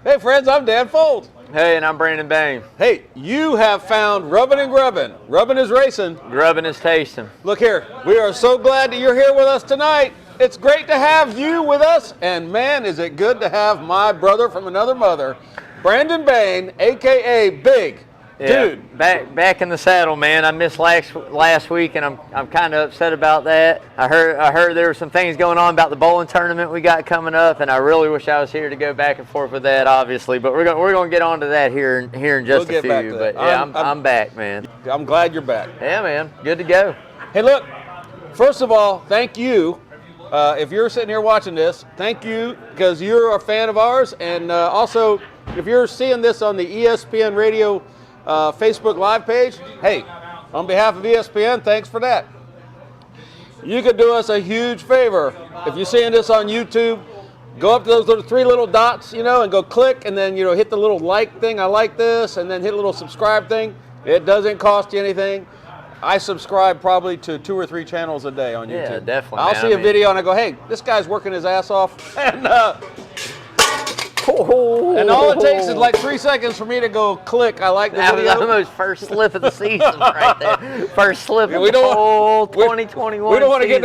Hey friends, I'm Dan Foulds. Hey, and I'm Brandon Bain. Hey, you have found Rubbin and Grubbin. Rubbin is racing. Grubbin is tasting. Look here, we are so glad that you're here with us tonight. It's great to have you with us, and man, is it good to have my brother from another mother, Brandon Bain, a.k.a. Big. Yeah, Dude. back in the saddle, man. I missed last week, and I'm kind of upset about that. I heard there were some things going on about the bowling tournament we got coming up, and I really wish I was here to go back and forth with that, obviously. But we're gonna get on to that here in just a few. But yeah, I'm back, man. I'm glad you're back. Yeah, man. Good to go. Hey, look. First of all, thank you. If you're sitting here watching this, thank you because you're a fan of ours, and also if you're seeing this on the ESPN Radio Facebook Live page, hey, on behalf of ESPN, thanks for that. You could do us a huge favor. If you're seeing this on YouTube, go up to those three little dots, and go click, and then, hit the little like thing, I like this, and then hit a little subscribe thing. It doesn't cost you anything. I subscribe probably to 2 or 3 channels a day on YouTube. Yeah, definitely. I'll see a video and I go, hey, this guy's working his ass off. And all it takes is like 3 seconds for me to go click. I like the video. That was almost first slip of the season right there. First slip of the whole 2021 We don't want to season.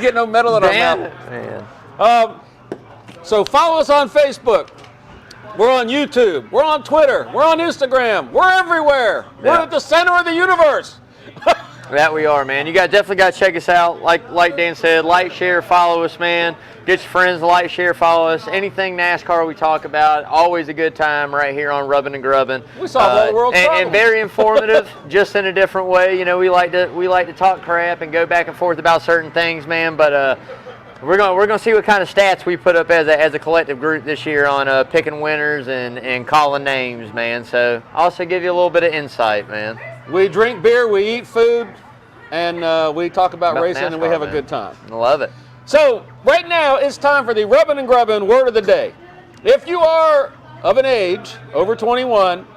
get no medal in our mouth. Man. So follow us on Facebook. We're on YouTube. We're on Twitter. We're on Instagram. We're everywhere. We're at the center of the universe. That we are, man. You definitely got to check us out. Like Dan said, like, share, follow us, man. Get your friends to like, share, follow us. Anything NASCAR we talk about, always a good time right here on Rubbin and Grubbin. We solve all the world's problems. And very informative, just in a different way. We like to talk crap and go back and forth about certain things, man. But we're gonna see what kind of stats we put up as a collective group this year on picking winners and calling names, man. So also give you a little bit of insight, man. We drink beer, we eat food, and we talk about racing, NASCAR, and we have man. a good time. Love it. So right now it's time for the Rubbin and Grubbin word of the day. If you are of an age over 21,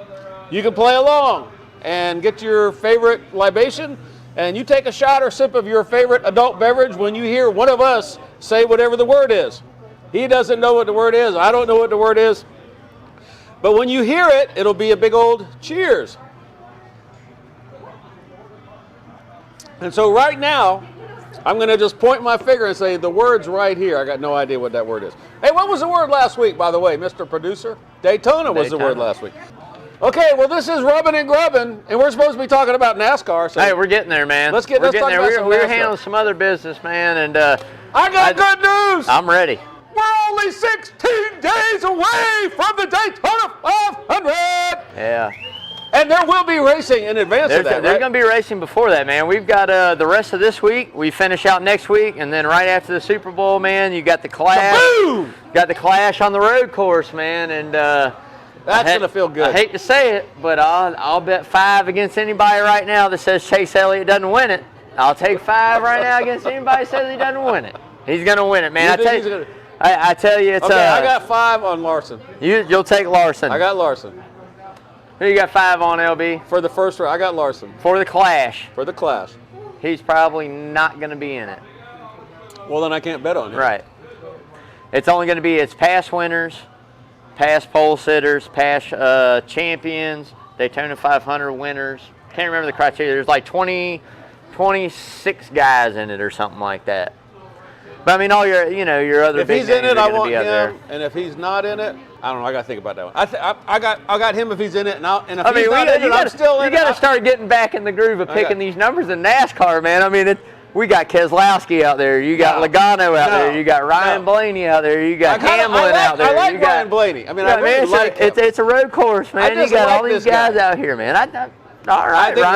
you can play along and get your favorite libation, and you take a shot or sip of your favorite adult beverage when you hear one of us say whatever the word is. He doesn't know what the word is. I don't know what the word is. But when you hear it, it'll be a big old cheers. And so right now, I'm going to just point my finger and say the word's right here. I got no idea what that word is. Hey, what was the word last week, by the way, Mr. Producer? Daytona was the word last week. Okay, well, this is Rubbin and Grubbin, and we're supposed to be talking about NASCAR. So hey, we're getting there, man. Let's talk about some NASCAR. We're handling some other business, man, and I got good news. I'm ready. We're only 16 days away from the Daytona 500. Yeah. And there will be racing in advance of that, There's right? going to be racing before that, man. We've got the rest of this week. We finish out next week, and then right after the Super Bowl, man, you got the Clash. Kaboom! Got the Clash on the road course, man, and that's going to feel good. I hate to say it, but I'll bet 5 against anybody right now that says Chase Elliott doesn't win it. I'll take 5 right now against anybody that says he doesn't win it. He's going to win it, man. I tell you, it's okay, I got 5 on Larson. You'll take Larson. I got Larson. Who you got 5 on, LB? For the first round, I got Larson. For the Clash. For the Clash. He's probably not going to be in it. Well, then I can't bet on it. Right. It's only going to be its past winners, past pole sitters, past champions, Daytona 500 winners. Can't remember the criteria. There's like 26 guys in it or something like that. But I mean, all your other if big he's in names it, are I gonna want be out him. there. And if he's not in it, I don't know. I got to think about that one. I got him if he's in it, and if I mean, he's not in it, I'm still in it. You got to start getting back in the groove of picking these numbers in NASCAR, man. I mean, we got Keselowski out there. You got Logano out there. You got Ryan Blaney out there. You got Hamlin out there. I like Ryan Blaney. I mean, I really like him. It's a road course, man. You got all these guys out here, man. All right, I think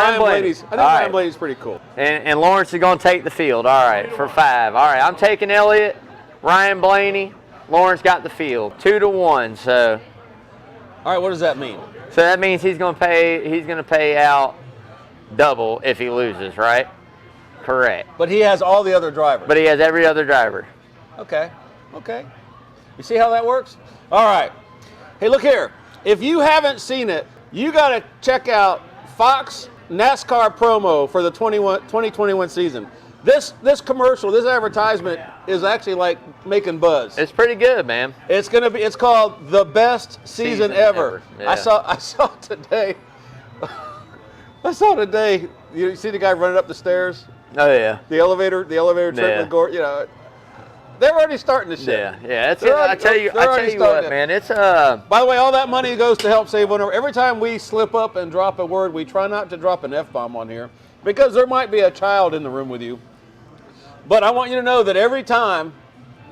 Ryan Blaney's pretty cool. And Lawrence is going to take the field. All right, for 5. All right, I'm taking Elliott, Ryan Blaney. Lawrence got the field 2-1. So. All right, what does that mean? So that means he's going to pay out double if he loses, right? Correct. But he has all the other drivers. But he has every other driver. Okay. You see how that works? All right. Hey, look here. If you haven't seen it, you got to check out Fox NASCAR promo for the 2021 season. This commercial, this advertisement is actually like making buzz. It's pretty good, man. It's called the best season ever. Yeah. I saw today. I saw today. You see the guy running up the stairs? Oh yeah. The elevator trip with Gore. You know, they're already starting the shit. Yeah. I tell you what, man. It's By the way, all that money goes to help save one. Every time we slip up and drop a word, we try not to drop an F-bomb on here because there might be a child in the room with you. But I want you to know that every time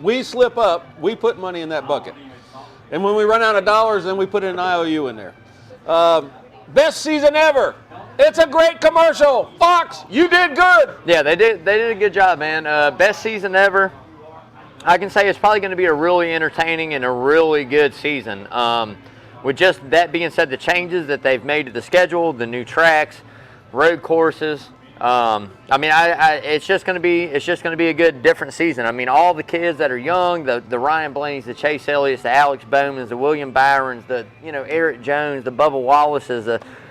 we slip up, we put money in that bucket. And when we run out of dollars, then we put an IOU in there. Best season ever. It's a great commercial. Fox, you did good. Yeah, they did a good job, man. Best season ever. I can say it's probably going to be a really entertaining and a really good season. With just that being said, the changes that they've made to the schedule, the new tracks, road courses. I mean, it's just going to be a good, different season. I mean, all the kids that are young, the Ryan Blaney's, the Chase Elliott's, the Alex Bowman's, the William Byrons, the Eric Jones, the Bubba Wallace's.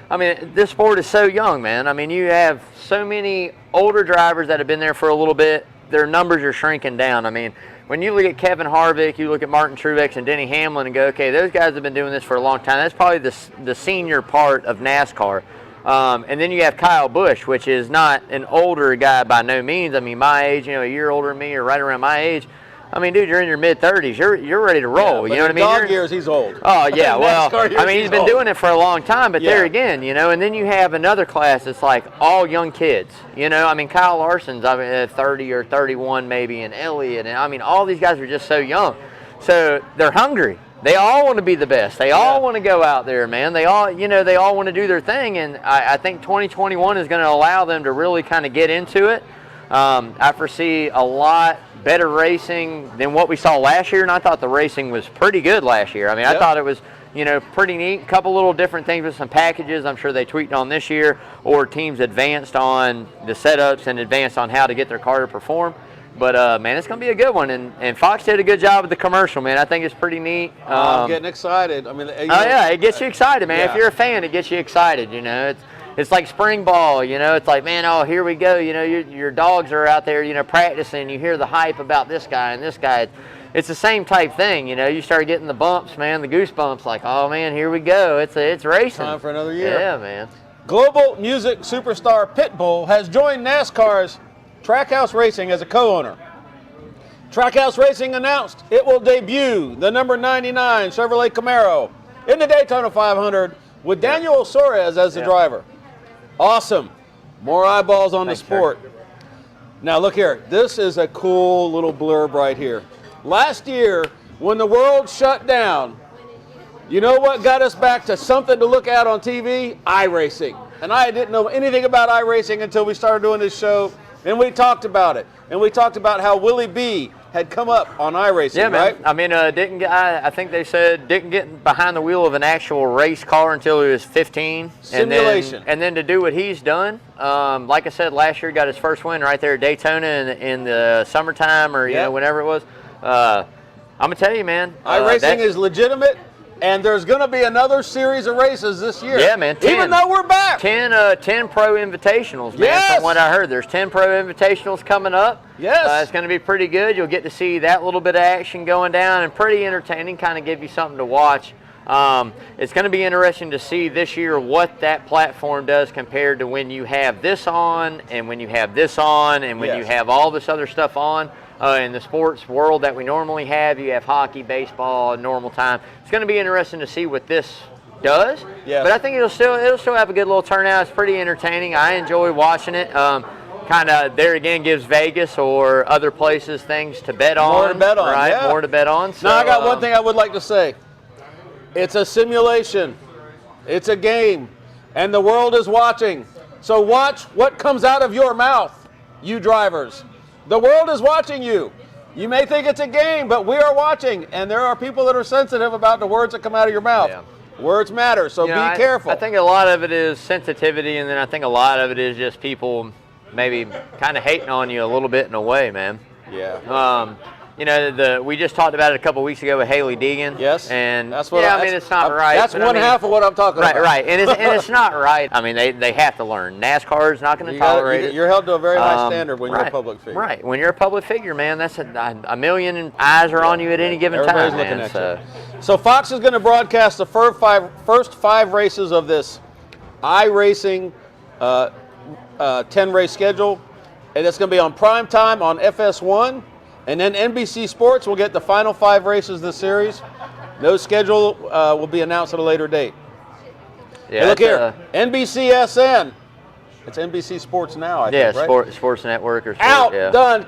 I mean, this sport is so young, man. I mean, you have so many older drivers that have been there for a little bit. Their numbers are shrinking down. I mean, when you look at Kevin Harvick, you look at Martin Truex and Denny Hamlin and go, okay, those guys have been doing this for a long time. That's probably the senior part of NASCAR. And then you have Kyle Busch, which is not an older guy by no means. I mean, my age, a year older than me or right around my age. I mean, dude, you're in your mid-30s. You're ready to roll. Yeah, you know what I mean? Dog years, he's old. Oh, yeah. Well, I mean, he's been old. doing it for a long time, but there again, and then you have another class that's like all young kids. I mean, Kyle Larson's 30 or 31 maybe, and Elliott. And I mean, all these guys are just so young. So they're hungry. They all want to be the best. They all want to go out there, man. They all want to do their thing. And I think 2021 is going to allow them to really kind of get into it. I foresee a lot better racing than what we saw last year, and I thought the racing was pretty good last year. I mean, I thought it was, pretty neat. A couple little different things with some packages I'm sure they tweaked on this year, or teams advanced on the setups and advanced on how to get their car to perform. But, man, it's going to be a good one, and Fox did a good job with the commercial, man. I think it's pretty neat. I'm getting excited. I mean, yeah, it gets you excited, man. If you're a fan, it gets you excited, It's like spring ball, It's like, man, oh, here we go. Your dogs are out there, practicing. You hear the hype about this guy and this guy. It's the same type thing, You start getting the bumps, man, the goosebumps. Like, oh man, here we go. It's racing. Time for another year. Yeah, man. Global music superstar Pitbull has joined NASCAR's Trackhouse Racing as a co-owner. Trackhouse Racing announced it will debut the number 99 Chevrolet Camaro in the Daytona 500 with Daniel Suarez as the driver. Awesome. More eyeballs on the sport. Sir. Now look here. This is a cool little blurb right here. Last year, when the world shut down, you know what got us back to something to look at on TV? iRacing. And I didn't know anything about iRacing until we started doing this show, and we talked about it. And we talked about how Willie B had come up on iRacing, right? I mean, I think they said didn't get behind the wheel of an actual race car until he was 15. Simulation. And then to do what he's done, like I said, last year he got his first win right there at Daytona in the summertime or whenever it was. I'm gonna tell you, man, iRacing is legitimate. And there's going to be another series of races this year. Yeah, man. 10, even though we're back. 10 pro invitationals, man. Yes. From what I heard, there's 10 pro invitationals coming up. Yes. It's going to be pretty good. You'll get to see that little bit of action going down and pretty entertaining, kind of give you something to watch. It's going to be interesting to see this year what that platform does compared to when you have this on and when you have this on and when you have all this other stuff on. In the sports world that we normally have, you have hockey, baseball, normal time. It's going to be interesting to see what this does. Yes. But I think it'll still have a good little turnout. It's pretty entertaining. I enjoy watching it. Kind of there again gives Vegas or other places things to bet on. More to bet on, right? Yeah. More to bet on. So, now I got one thing I would like to say. It's a simulation. It's a game, and the world is watching. So watch what comes out of your mouth, you drivers. The world is watching you. You may think it's a game, but we are watching, and there are people that are sensitive about the words that come out of your mouth. Yeah. Words matter, so be careful. I think a lot of it is sensitivity, and then I think a lot of it is just people maybe kind of hating on you a little bit in a way, man. Yeah. you know, we just talked about it a couple weeks ago with Haley Deegan. Yes. And that's what I mean, it's not right. That's one half of what I'm talking about. Right. And it's not right. I mean, they have to learn. NASCAR is not going to tolerate it. You're held to a very high standard when you're a public figure. Right. When you're a public figure, man, that's a million eyes are on you at any given time. Everybody's looking at you. So Fox is going to broadcast the first 5 races of this iRacing 10-race schedule, and it's going to be on prime time on FS1, and then NBC Sports will get the final 5 races of the series. Those schedule will be announced at a later date. Yeah, hey, look here, NBCSN. It's NBC Sports now, I think, right? Sports Network or Sports, out, done,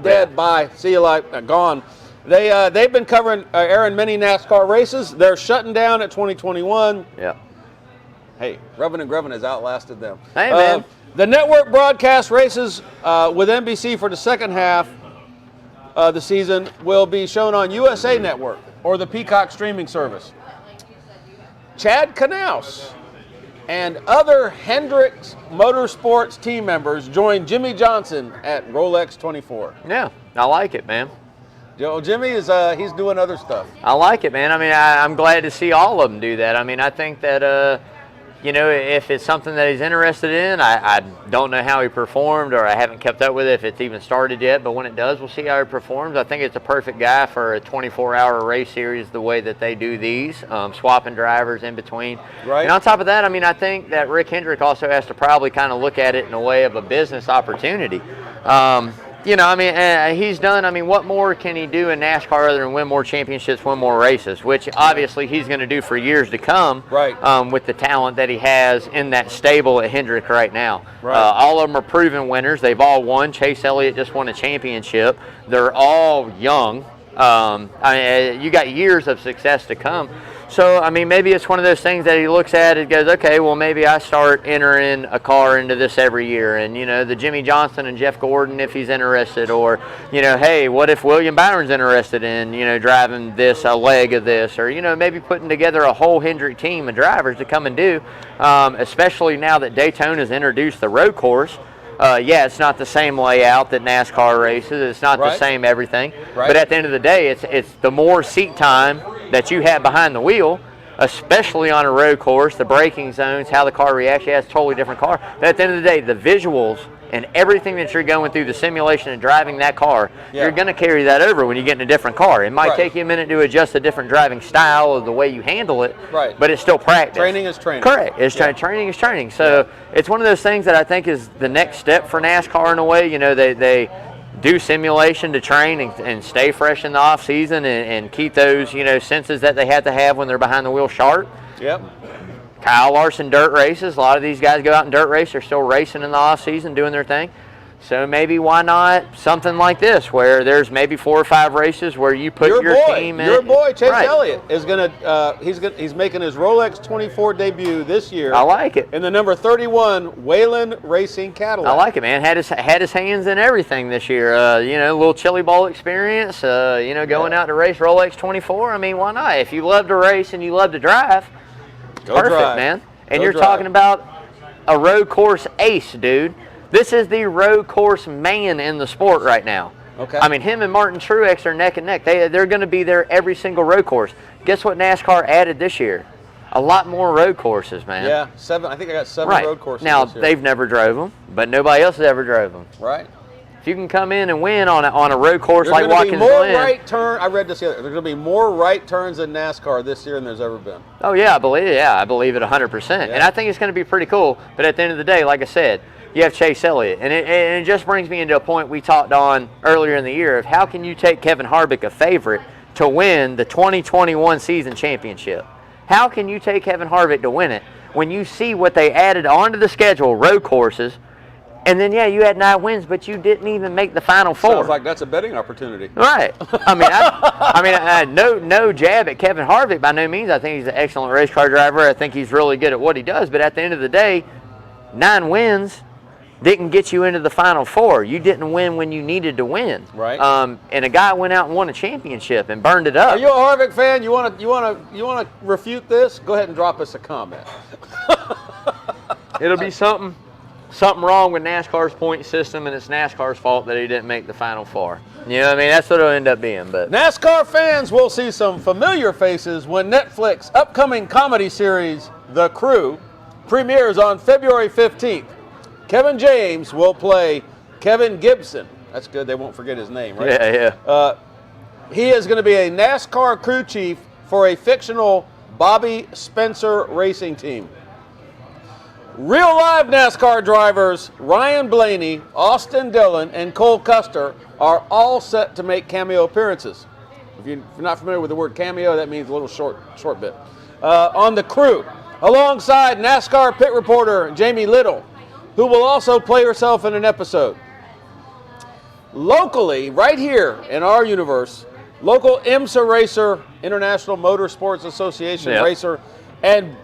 dead, bye, see you later, gone. They've been covering, airing many NASCAR races. They're shutting down at 2021. Yeah. Hey, Grubbin and Grubbin has outlasted them. Hey, man. The network broadcast races with NBC for the second half of the season will be shown on USA Network or the Peacock streaming service. Chad Knaus and other Hendricks Motorsports team members join Jimmy Johnson at Rolex 24. Yeah, I like it, man. Jimmy is he's doing other stuff. I like it, man. I mean, I'm glad to see all of them do that. I mean, I think that you know, if it's something that he's interested in, I don't know how he performed, or I haven't kept up with it if it's even started yet, but when it does, we'll see how he performs. I think it's a perfect guy for a 24-hour race series the way that they do these, swapping drivers in between. Right. And on top of that, I mean, I think that Rick Hendrick also has to probably kind of look at it in a way of a business opportunity. You know, I mean, he's done, I mean, what more can he do in NASCAR other than win more championships, win more races, which obviously he's going to do for years to come, right. With the talent that he has in that stable at Hendrick right now. Right. All of them are proven winners. They've all won. Chase Elliott just won a championship. They're all young. I mean, you got years of success to come. So, I mean, maybe it's one of those things that he looks at and goes, okay, well, maybe I start entering a car into this every year. And, you know, the Jimmy Johnson and Jeff Gordon, if he's interested, or, you know, hey, what if William Byron's interested in, you know, driving this, a leg of this, or, you know, maybe putting together a whole Hendrick team of drivers to come and do, especially now that Daytona's introduced the road course. Yeah, it's not the same layout that NASCAR races. It's not the same everything. Right. But at the end of the day, it's the more seat time that you have behind the wheel, especially on a road course, the braking zones, how the car reacts. Yeah, it's a totally different car. But at the end of the day, the visuals and everything that you're going through, the simulation and driving that car, you're going to carry that over when you get in a different car. It might take you a minute to adjust a different driving style or the way you handle it, but it's still practice. Training is training. Correct. It's training is training. So it's one of those things that I think is the next step for NASCAR in a way. You know, they do simulation to train and stay fresh in the off season and keep those, you know, senses that they have to have when they're behind the wheel sharp. Yep. Kyle Larson dirt races. A lot of these guys go out and dirt race. They're still racing in the off season, doing their thing. So maybe why not something like this, where there's maybe 4 or 5 races where you put your team in. Your boy Chase Elliott is he's making his Rolex 24 debut this year. I like it. In the number 31 Whelen Racing Cadillac. I like it, man. Had his hands in everything this year. You know, a little Chili Bowl experience. You know, going out to race Rolex 24. I mean, why not? If you love to race and you love to drive, perfect, man. And you're talking about a road course ace, dude. This is the road course man in the sport right now. Okay. I mean, him and Martin Truex are neck and neck. They're going to be there every single road course. Guess what NASCAR added this year? A lot more road courses, man. Yeah, 7. I think I got 7 road courses now, this year. they've never drove them, but nobody else has ever drove them. Right. If you can come in and win on a road course There's like Watkins Glen. I read this the other. There's going to be more right turns in NASCAR this year than there's ever been. Oh, yeah, I believe it 100%. Yeah. And I think it's going to be pretty cool. But at the end of the day, like I said, you have Chase Elliott. And it just brings me into a point we talked on earlier in the year of how can you take Kevin Harvick, a favorite, to win the 2021 season championship? How can you take Kevin Harvick to win it when you see what they added onto the schedule, road courses, and then, yeah, you had 9 wins, but you didn't even make the Final Four. Sounds like that's a betting opportunity. Right. I mean, no jab at Kevin Harvick by no means. I think he's an excellent race car driver. I think he's really good at what he does. But at the end of the day, 9 wins didn't get you into the Final Four. You didn't win when you needed to win. Right. And a guy went out and won a championship and burned it up. Are you a Harvick fan? You want to refute this? Go ahead and drop us a comment. It'll be something. something wrong with NASCAR's point system, and it's NASCAR's fault that he didn't make the Final Four. You know what I mean? That's what it'll end up being. But NASCAR fans will see some familiar faces when Netflix upcoming comedy series The Crew premieres on February 15th. Kevin James will play Kevin Gibson. That's good. They won't forget his name, right? Yeah, yeah. He is going to be a NASCAR crew chief for a fictional Bobby Spencer racing team. Real live NASCAR drivers Ryan Blaney, Austin Dillon, and Cole Custer are all set to make cameo appearances. If you're not familiar with the word cameo, that means a little short bit. On The Crew, alongside NASCAR pit reporter Jamie Little, who will also play herself in an episode. Locally, right here in our universe, local IMSA racer, International Motorsports Association racer, and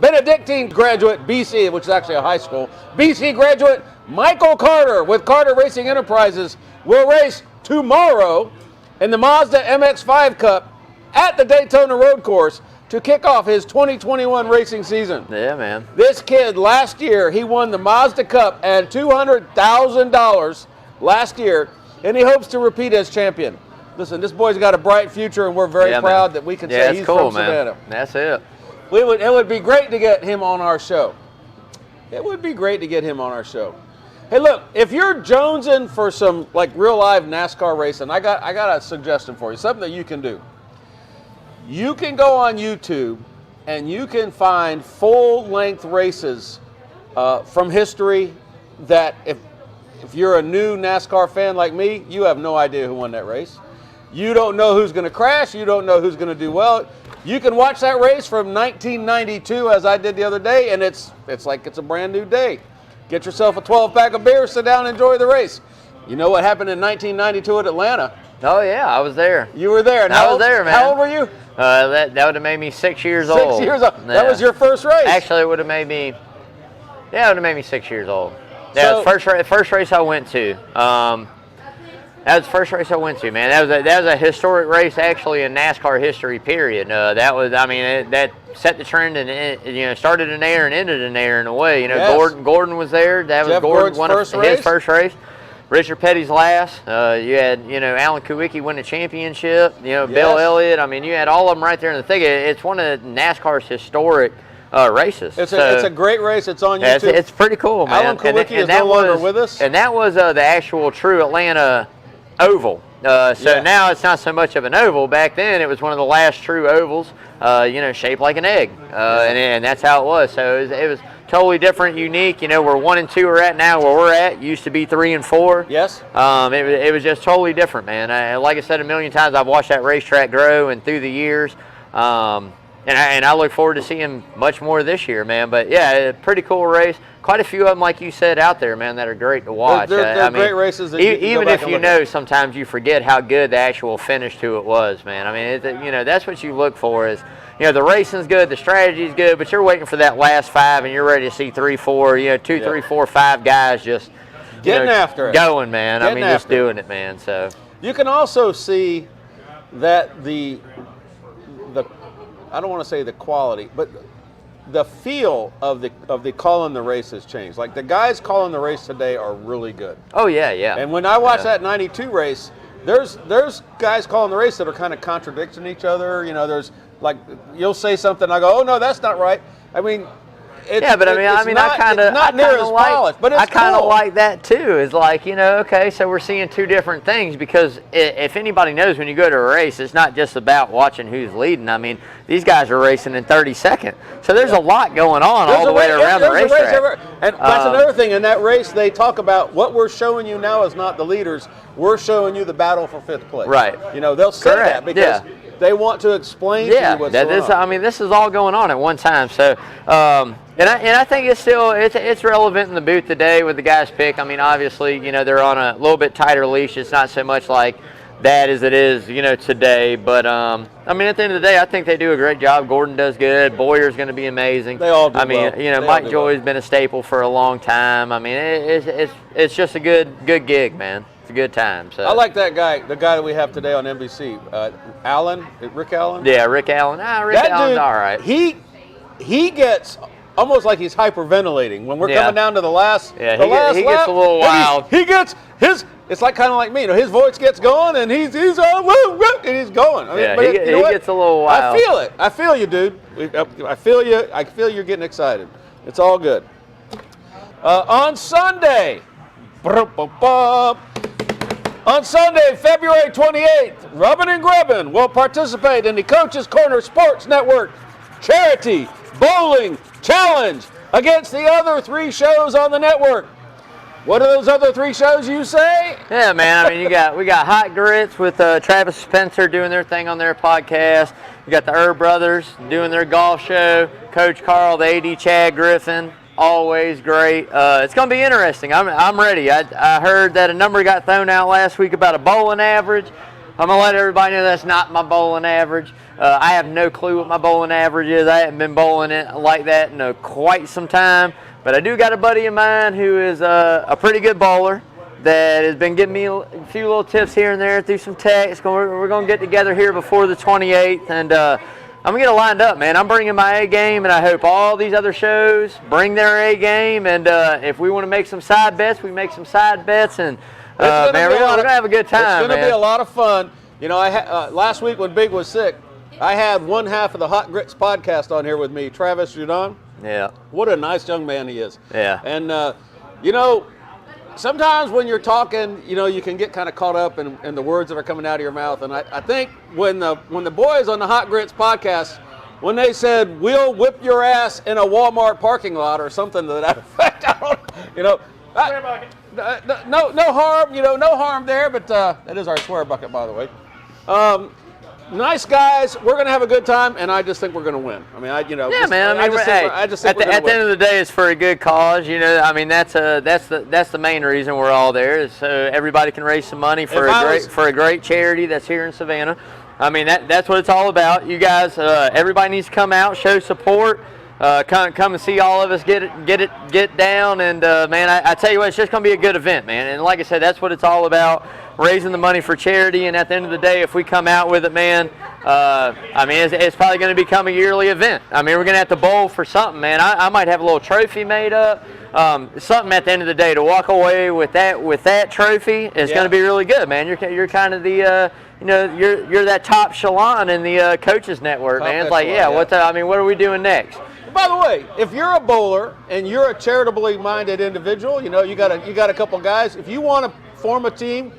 Benedictine graduate, BC, which is actually a high school, BC graduate Michael Carter with Carter Racing Enterprises will race tomorrow in the Mazda MX-5 Cup at the Daytona Road Course to kick off his 2021 racing season. Yeah, man. This kid, last year, he won the Mazda Cup and $200,000 last year, and he hopes to repeat as champion. Listen, this boy's got a bright future, and we're very proud that we can say he's cool, from Savannah. Man. That's it. It would be great to get him on our show. It would be great to get him on our show. Hey, look, if you're jonesing for some like real live NASCAR racing, I got a suggestion for you. Something that you can do. You can go on YouTube and you can find full-length races from history that if you're a new NASCAR fan like me, you have no idea who won that race. You don't know who's going to crash. You don't know who's going to do well. You can watch that race from 1992, as I did the other day, and it's like it's a brand new day. Get yourself a 12-pack of beer, sit down, and enjoy the race. You know what happened in 1992 at Atlanta? Oh, yeah, I was there. You were there. I was there, man. How old were you? That would have made me 6 years old. 6 years old. Yeah. That was your first race. Actually, it would have made me, it would have made me 6 years old. Yeah, so, first race I went to. That was the first race I went to, man. That was a historic race, actually, in NASCAR history. Period. That was, I mean, that set the trend, and it, started in there and ended in there in a way. Yes. Gordon was there. That was Gordon's his first race. Richard Petty's last. You had Alan Kulwicki win the championship. Bill Elliott. I mean, you had all of them right there in the thick. It's one of NASCAR's historic races. It's a great race. It's on YouTube. It's pretty cool, man. Alan Kulwicki is no longer with us. And that was the actual true Atlanta oval. Now it's not so much of an oval. Back then it was one of the last true ovals, shaped like an egg. And that's how it was. So it was totally different, unique. Where 1 and 2 are at now, where we're at, used to be 3 and 4. Yes. It was just totally different, man. Like I said a million times, I've watched that racetrack grow and through the years. And I look forward to seeing much more this year, man. But yeah, a pretty cool race. Quite a few of them, like you said, out there, man, that are great to watch. They're great races. That even if you know, sometimes you forget how good the actual finish to it was, man. I mean, that's what you look for is, the racing's good, the strategy's good, but you're waiting for that last 5, and you're ready to see 3, 4, 2, 3, 4, 5 guys just getting after it, going, man. Just doing it, man. So you can also see that the I don't want to say the quality, but the feel of the calling the race has changed. Like the guys calling the race today are really good. Oh yeah, yeah. And when I watched that '92 race, there's guys calling the race that are kind of contradicting each other. There's like you'll say something, I go, oh no, that's not right. I mean. I kind of like that too. It's like, okay, so we're seeing two different things because if anybody knows when you go to a race, it's not just about watching who's leading. I mean, these guys are racing in 30 seconds. So there's a lot going on all the way around the racetrack. And that's another thing. In that race, they talk about what we're showing you now is not the leaders. We're showing you the battle for 5th place. Right. They'll say that because they want to explain to you what's going on. I mean, this is all going on at one time. So, and I think it's relevant in the booth today with the guys pick. I mean, obviously, they're on a little bit tighter leash. It's not so much like that as it is, today. But I mean, at the end of the day, I think they do a great job. Gordon does good. Boyer's going to be amazing. They all do. I mean, Mike Joy's been a staple for a long time. I mean, it's just a good gig, man. It's a good time. So I like that guy, the guy that we have today on NBC, Rick Allen. Yeah, Rick Allen. Rick Allen's all right. He gets almost like he's hyperventilating when we're coming down to the last. Yeah, the last he gets a little wild. He gets his. It's like kind of like me, his voice gets going and he's and he's going. I mean, he gets a little wild. I feel it. I feel you, dude. I feel you. I feel you're getting excited. It's all good. On Sunday, February 28th, Rubbin and Grubbin will participate in the Coach's Corner Sports Network Charity Bowling Challenge against the other 3 shows on the network. What are those other 3 shows you say? Yeah, man. I mean, we got Hot Grits with Travis Spencer doing their thing on their podcast. You got the Herb Brothers doing their golf show. Coach Carl, the AD Chad Griffin, always great. It's going to be interesting. I'm ready. I heard that a number got thrown out last week about a bowling average. I'm going to let everybody know that's not my bowling average. I have no clue what my bowling average is. I haven't been bowling it like that in quite some time. But I do got a buddy of mine who is a pretty good bowler that has been giving me a few little tips here and there through some text. We're going to get together here before the 28th, and I'm going to get it lined up, man. I'm bringing my A game, and I hope all these other shows bring their A game. And if we want to make some side bets, we make some side bets. And, man, we're going to have a good time, It's going to be a lot of fun. You know, last week when Big was sick, I had one half of the Hot Grits podcast on here with me, Travis Judon. Yeah. What a nice young man he is. Yeah. And, you know, sometimes when you're talking, you know, you can get kind of caught up in the words that are coming out of your mouth. And I think when the boys on the Hot Grits podcast, when they said, we'll whip your ass in a Walmart parking lot or something to that effect, I don't, you know. No harm, you know, no harm there, but that is our swear bucket, by the way. Nice guys. We're going to have a good time, and I just think we're going to win. I mean, yeah, man. I mean, at the end of the day, it's for a good cause. You know, I mean, that's the main reason we're all there, is so everybody can raise some money for a great charity that's here in Savannah. I mean, that's what it's all about. You guys, everybody needs to come out, show support. Come and see all of us get down, and man, I tell you what, it's just going to be a good event, man. And like I said, that's what it's all about, raising the money for charity. And at the end of the day, if we come out with it, man, I mean, it's probably going to become a yearly event. I mean, we're going to have to bowl for something, man. I might have a little trophy made up, something at the end of the day to walk away with that trophy is going to be really good, man. You're kind of the you know, you're that top echelon in the coaches network, man. It's like, what are we doing next? By the way, if you're a bowler and you're a charitably minded individual, you know, you got a couple guys. If you want to form a team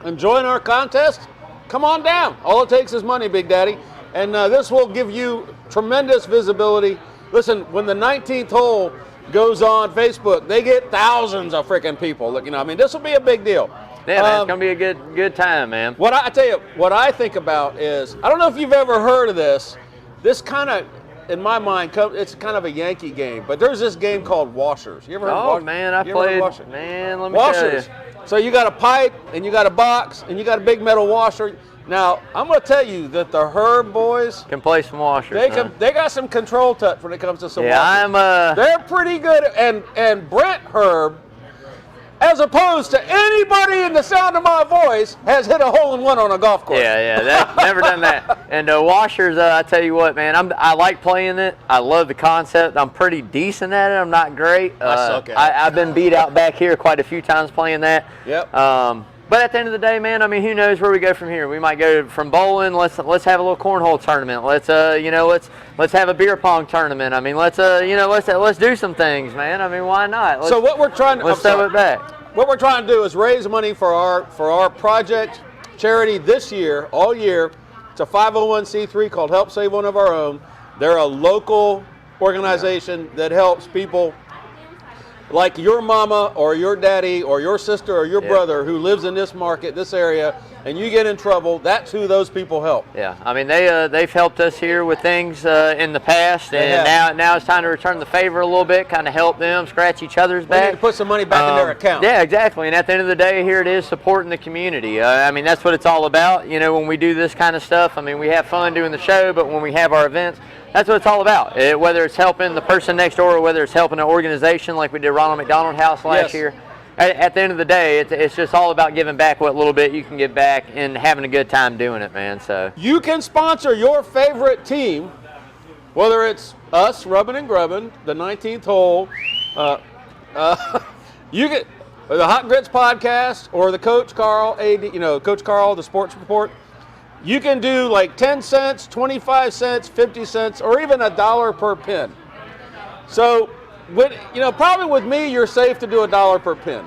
and join our contest, come on down. All it takes is money, Big Daddy. And this will give you tremendous visibility. Listen, when the 19th hole goes on Facebook, they get thousands of freaking people. Look, you know, I mean, this will be a big deal. Yeah, man, it's gonna be a good time, man. I tell you, what I think about is, I don't know if you've ever heard of this. This kind of, in my mind, it's kind of a Yankee game, but there's this game called Washers. You ever heard of Washers? Oh, man, I played, man, let me Washers. tell you. So you got a pipe, and you got a box, and you got a big metal washer. Now, I'm going to tell you that the Herb boys can play some washers. They got some control touch when it comes to some washers. Yeah, they're pretty good, and Brent Herb, as opposed to anybody in the sound of my voice, has hit a hole-in-one on a golf course. Yeah, never done that. And washers, I tell you what, man, I like playing it. I love the concept. I'm pretty decent at it. I'm not great. I suck at it. I've been beat out back here quite a few times playing that. Yep. But at the end of the day, man, I mean, who knows where we go from here? We might go from bowling. Let's have a little cornhole tournament. Let's have a beer pong tournament. I mean, let's do some things, man. I mean, why not? So what we're trying to let's throw it back. What we're trying to do is raise money for our project charity this year, all year. It's a 501c3 called Help Save One of Our Own. They're a local organization that helps people like your mama or your daddy or your sister or your brother who lives in this market, this area, and you get in trouble. That's who those people help. Yeah, I mean, they've helped us here with things in the past, and now it's time to return the favor a little bit, kind of help them, scratch each other's back. We need to put some money back in their account. Yeah, exactly. And at the end of the day, here it is, supporting the community. I mean, that's what it's all about. You know, when we do this kind of stuff, I mean, we have fun doing the show, but when we have our events, that's what it's all about. Whether it's helping the person next door or whether it's helping an organization like we did Ronald McDonald House last year. At the end of the day, it's just all about giving back what little bit you can give back and having a good time doing it, man. So you can sponsor your favorite team Whether it's us, Rubbin and Grubbin, the 19th hole, you get the Hot Grits podcast or the Coach Carl, Coach Carl, the Sports Report. You can do like 10 cents, 25 cents, 50 cents, or even $1 per pin. So, probably with me, you're safe to do $1 per pin.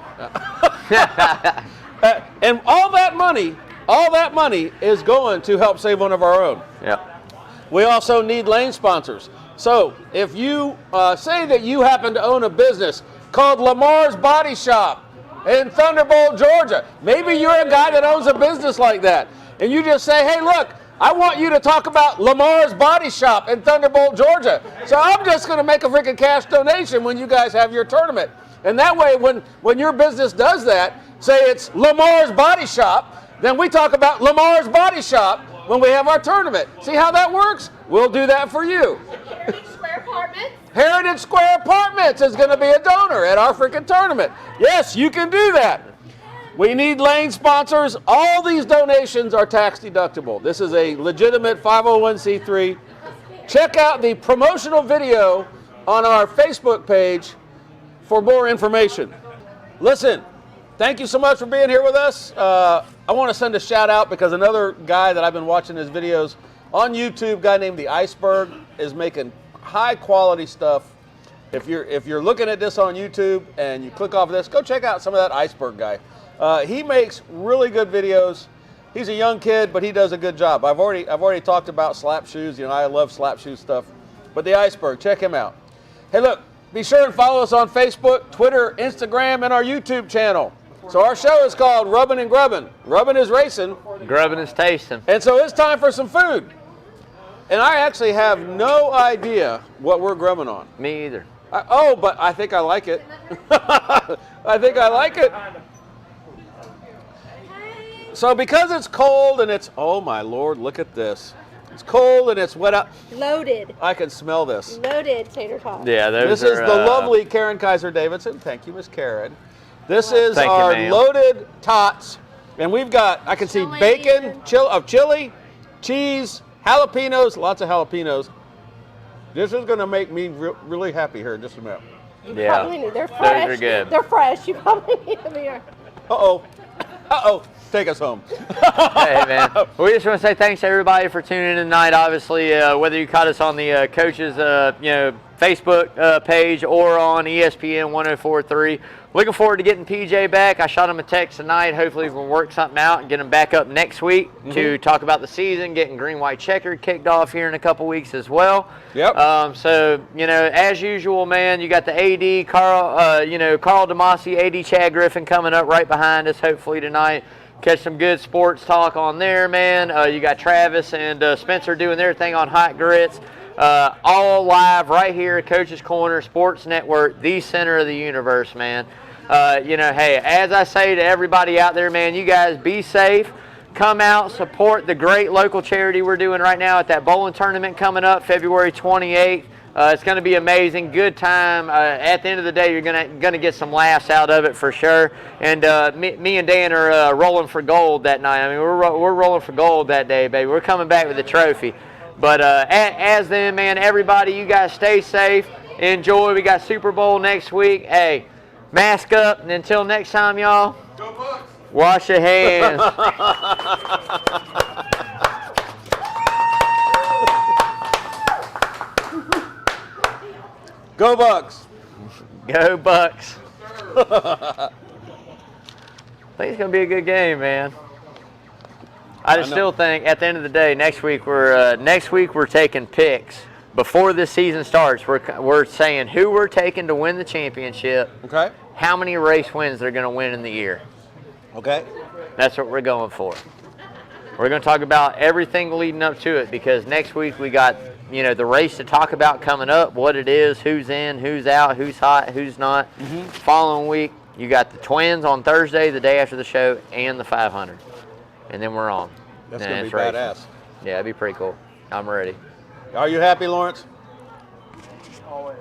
And all that money is going to help save one of our own. Yeah. We also need lane sponsors. So if you say that you happen to own a business called Lamar's Body Shop in Thunderbolt, Georgia, maybe you're a guy that owns a business like that, and you just say, hey, look, I want you to talk about Lamar's Body Shop in Thunderbolt, Georgia. So I'm just going to make a freaking cash donation when you guys have your tournament. And that way, when your business does that, say it's Lamar's Body Shop, then we talk about Lamar's Body Shop when we have our tournament. See how that works? We'll do that for you. Heritage Square Apartments. Heritage Square Apartments is going to be a donor at our freaking tournament. Yes, you can do that. We need lane sponsors. All these donations are tax deductible. This is a legitimate 501c3. Check out the promotional video on our Facebook page for more information. Listen, thank you so much for being here with us. I want to send a shout out because another guy that I've been watching his videos on YouTube, a guy named The Iceberg, is making high quality stuff. If you're looking at this on YouTube and you click off of this, go check out some of that Iceberg guy. He makes really good videos. He's a young kid, but he does a good job. I've already talked about slap shoes. I love slap shoe stuff. But The Iceberg, check him out. Hey, look, be sure and follow us on Facebook, Twitter, Instagram, and our YouTube channel. So our show is called Rubbin and Grubbin. Rubbin is racing. Grubbin is tasting. And so it's time for some food. And I actually have no idea what we're grubbing on. Me either. But I think I like it. I think I like it. So because it's cold and it's, oh my Lord, look at this. It's cold and it's wet out. Loaded. I can smell this. Loaded tater tots. Yeah, This is the lovely Karen Kaiser Davidson. Thank you, Miss Karen. This is our loaded tots. And we've got, I can see bacon, chili, cheese, jalapenos, lots of jalapenos. This is going to make me really happy here in just a minute. Yeah, Probably need. They're fresh. those are good. They're fresh. You probably need them here. Uh-oh. Take us home. Hey, man. We just want to say thanks to everybody for tuning in tonight. Obviously, whether you caught us on the coaches, Facebook page or on ESPN 104.3. Looking forward to getting PJ back. I shot him a text tonight. Hopefully we can work something out and get him back up next week to talk about the season, getting green-white checkered kicked off here in a couple weeks as well. Yep. So, as usual, man, you got the AD, Carl DeMasi, AD Chad Griffin coming up right behind us hopefully tonight. Catch some good sports talk on there, man. You got Travis and Spencer doing their thing on Hot Grits. All live right here at Coach's Corner Sports Network, the center of the universe, man. Hey, as I say to everybody out there, man, you guys be safe. Come out, support the great local charity we're doing right now at that bowling tournament coming up February 28th. It's going to be amazing, good time. At the end of the day, you're gonna get some laughs out of it for sure. And me and Dan are rolling for gold that night. I mean, we're rolling for gold that day, baby. We're coming back with the trophy. But as then, man, everybody, you guys stay safe, enjoy. We got Super Bowl next week. Hey, mask up, and until next time, y'all, wash your hands. Go Bucks. Go Bucks. I think it's going to be a good game, man. I just still think at the end of the day, next week we're taking picks before this season starts. We're saying who we're taking to win the championship. Okay. How many race wins they're going to win in the year. Okay. That's what we're going for. We're going to talk about everything leading up to it because next week we got the race to talk about coming up, what it is, who's in, who's out, who's hot, who's not. Following week, you got the Twins on Thursday, the day after the show, and the 500. And then we're on. That's going to be badass. Yeah, it'd be pretty cool. I'm ready. Are you happy, Lawrence? Always.